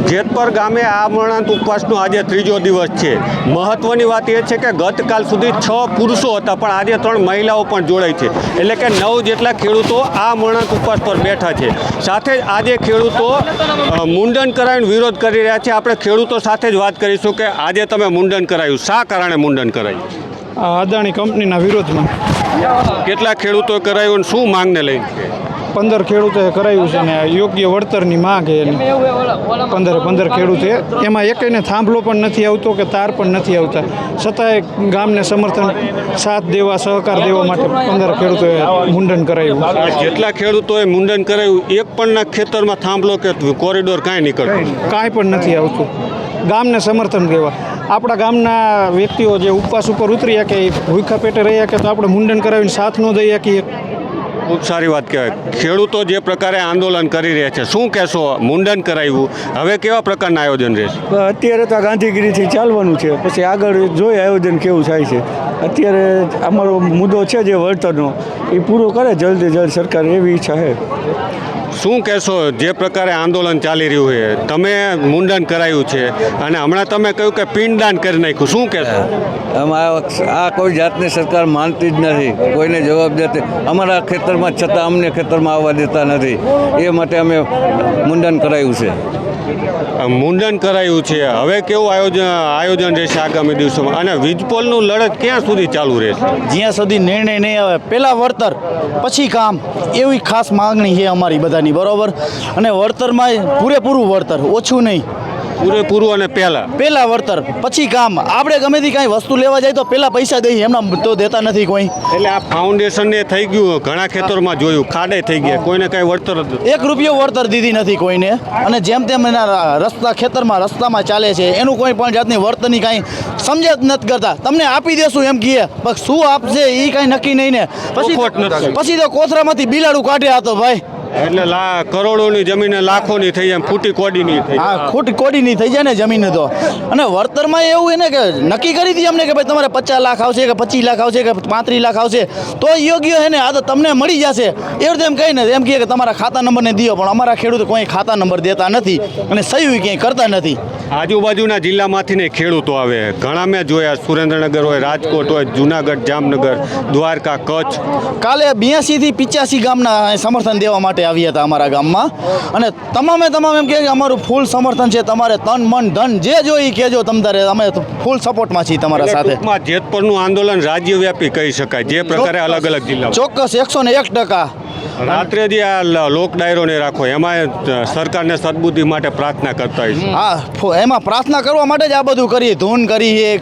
જેતપર ગામે આ અમરનાથ ઉપવાસનો આજે ત્રીજો દિવસ છે। મહત્વની વાત એ છે કે ગતકાલ સુધી 6 પુરુષો હતા, પણ આજે 3 મહિલાઓ પણ જોડાઈ છે, એટલે કે 9 જેટલા ખેડૂતો આ અમરનાથ ઉપવાસ પર બેઠા છે। સાથે જ આજે ખેડૂતો મુંડન કરાવીને વિરોધ કરી રહ્યા છે। આપણે ખેડૂતો સાથે જ વાત કરીશું કે આજે તમે મુંડન કરાવ્યું, શા કારણે મુંડન કરાવ્યું? અદાણી કંપનીના વિરોધમાં। કેટલા ખેડૂતોએ કરાવ્યું અને શું માંગને લઈને છે? 15 ખેડૂતોએ કરાવ્યું છે ને યોગ્ય વળતરની માંગ છે એની 15 ખેડૂતે। એમાં એકને થાંભલો પણ નથી આવતો કે તાર પણ નથી આવતા, છતાંય ગામને સમર્થન સાથ દેવા, સહકાર દેવા માટે 15 ખેડૂતોએ મુંડન કરાવ્યું। જેટલા ખેડૂતોએ મુંડન કરાવ્યું, એક પણના ખેતરમાં થાંભલો કે કોરિડોર કાંઈ નીકળતું? કાંઈ પણ નથી આવતું। ગામને સમર્થન દેવા, આપણા ગામના વ્યક્તિઓ જે ઉપવાસ ઉપર ઉતરી શકે, ભૂખા પેટે રહી શકે, તો આપણે મુંડન કરાવીને સાથ ન દઈ શકીએ। ખૂબ સારી વાત કહેવાય। ખેડૂતો જે પ્રકારે આંદોલન કરી રહ્યા છે, શું કહેશો? મુંડન કરાવ્યું, હવે કેવા પ્રકારના આયોજન રહેશે? અત્યારે તો ગાંધીગીરીથી ચાલવાનું છે, પછી આગળ જોઈએ આયોજન કેવું થાય છે। અત્યારે અમારો મુદ્દો છે જે વળતરનો, એ પૂરો કરે જલ્દી જલ્દ સરકાર, એવી ઈચ્છા છે। શું કહેશો? જે પ્રકારે આંદોલન ચાલી રહ્યું છે, તમે મુંડન કરાવ્યું છે અને હમણાં તમે કહ્યું કે પિંડદાન કરી નાખ્યું, શું કહેશો? આ કોઈ જાતની સરકાર માનતી જ નથી, કોઈને જવાબ દેતી। અમારા ખેતરમાં છતાં અમને ખેતરમાં આવવા દેતા નથી, એ માટે અમે મુંડન કરાવ્યું છે। મુંડન કરાયું છે, હવે કેવું આયોજન રહેશે આગામી દિવસોમાં, અને વીજપોલનું લડત ક્યાં સુધી ચાલુ રહેશે? જ્યાં સુધી નિર્ણય નહીં આવે, પહેલાં વળતર પછી કામ, એવી ખાસ માગણી છે અમારી બધાની, બરાબર? અને વળતરમાં પૂરેપૂરું વળતર, ઓછું નહીં, પૂરેપૂરું અને પહેલાં વળતર પછી કામ। આપણે ગમે તે કાંઈ વસ્તુ લેવા જાય તો પહેલાં પૈસા દઈએ, એમના તો દેતા નથી કોઈ। એટલે આ ફાઉન્ડેશનને થઈ ગયું, ઘણા ખેતરમાં જોયું ખાડે થઈ ગયા, કોઈને કાંઈ વળતર ₹1 વળતર દીધી નથી કોઈને, અને જેમ તેમ એના રસ્તામાં ચાલે છે, એનું કોઈ પણ જાતની વળતરની કાંઈ સમજ જ નથી કરતા। તમને આપી દેશું એમ કહીએ, પણ શું આપશે એ કાંઈ નક્કી નહીં ને। પછી તો કોથરામાંથી બિલાડું કાઢ્યા હતો ભાઈ, એટલે કરોડોની જમીન લાખોની થઈ જાય, ફૂટી કોડીની થઈ જાય। હા, ખોટી કોડીની થઈ જાય ને જમીન તો। અને વળતરમાં એવું એને કે નક્કી કરી દીધી અમને કે ભાઈ તમારે 50 લાખ આવશે કે 25 લાખ આવશે કે 35 લાખ આવશે, તો યોગ્ય હે ને, આ તો તમને મળી જશે એવું તો એમ કહીને એમ કહે કે તમારા ખાતા નંબરને દિયો, પણ અમારા ખેડૂતો કોઈ ખાતા નંબર દેતા નથી અને સહી ક્યાંય કરતા નથી। આજુબાજુના જિલ્લામાંથી ને ખેડૂતો આવે, ઘણા મેં જોયા, સુરેન્દ્રનગર હોય, રાજકોટ હોય, જુનાગઢ, જામનગર, દ્વારકા, કચ્છ। કાલે 82 થી 85 ગામના સમર્થન દેવા માટે આવ્યા હતા અમારા ગામમાં, અને તમામ એમ કહે કે અમારું ફૂલ સમર્થન છે, તમારે તન મન ધન જે જોઈ કહેજો, તમારે અમે ફૂલ સપોર્ટમાં છીએ તમારા સાથે। જેતપરનું આંદોલન રાજ્યવ્યાપી કહી શકાય, જે પ્રકારે અલગ અલગ જિલ્લા, ચોક્કસ 101%। રાત્રે જે આ લોક ડાયરો ને રાખો, એમાં સરકારને સદબુદ્ધિ માટે પ્રાર્થના કરતા હોય છે। હા, એમાં પ્રાર્થના કરવા માટે જ આ બધું કરીએ, ધૂન કરી,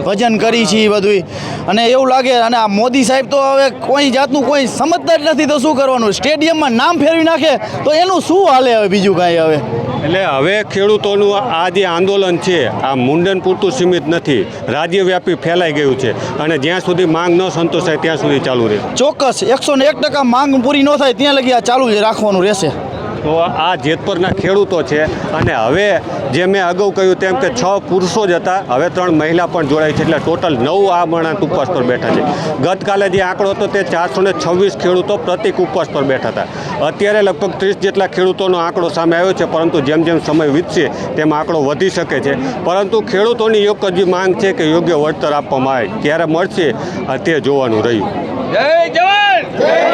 ભજન કરી છે બધું, અને એવું લાગે, અને આ મોદી સાહેબ તો હવે કોઈ જાતનું કોઈ સમજતા જ નથી, તો શું કરવાનું? સ્ટેડિયમમાં નામ ફેરવી નાખે તો એનું શું હાલે હવે બીજું કાંઈ હવે? એટલે હવે ખેડૂતોનું આ જે આંદોલન છે, આ મુંડન પૂરતું સીમિત નથી, રાજ્યવ્યાપી ફેલાઈ ગયું છે, અને જ્યાં સુધી માંગ ન સંતોષાય ત્યાં સુધી ચાલુ રહે। ચોક્કસ 101% માંગ પૂરી ન થાય ત્યાં લગી આ ચાલુ જ રાખવાનું રહેશે। તો આ જેતપરના ખેડૂતો છે, અને હવે જે મેં અગાઉ કહ્યું તેમ કે 6 પુરુષો જ હતા, હવે 3 મહિલા પણ જોડાઈ છે, એટલે ટોટલ 9 આ અમરનાથ ઉપવાસ પર બેઠા છે। ગતકાલે જે આંકડો હતો તે 426 ખેડૂતો પ્રતિક ઉપવાસ પર બેઠા હતા, અત્યારે લગભગ 30 જેટલા ખેડૂતોનો આંકડો સામે આવ્યો છે, પરંતુ જેમ જેમ સમય વીતશે તેમ આંકડો વધી શકે છે। પરંતુ ખેડૂતોની એક જ માંગ છે કે યોગ્ય વળતર આપવામાં આવે, ક્યારે મળશે તે જોવાનું રહ્યું। જય જવાન।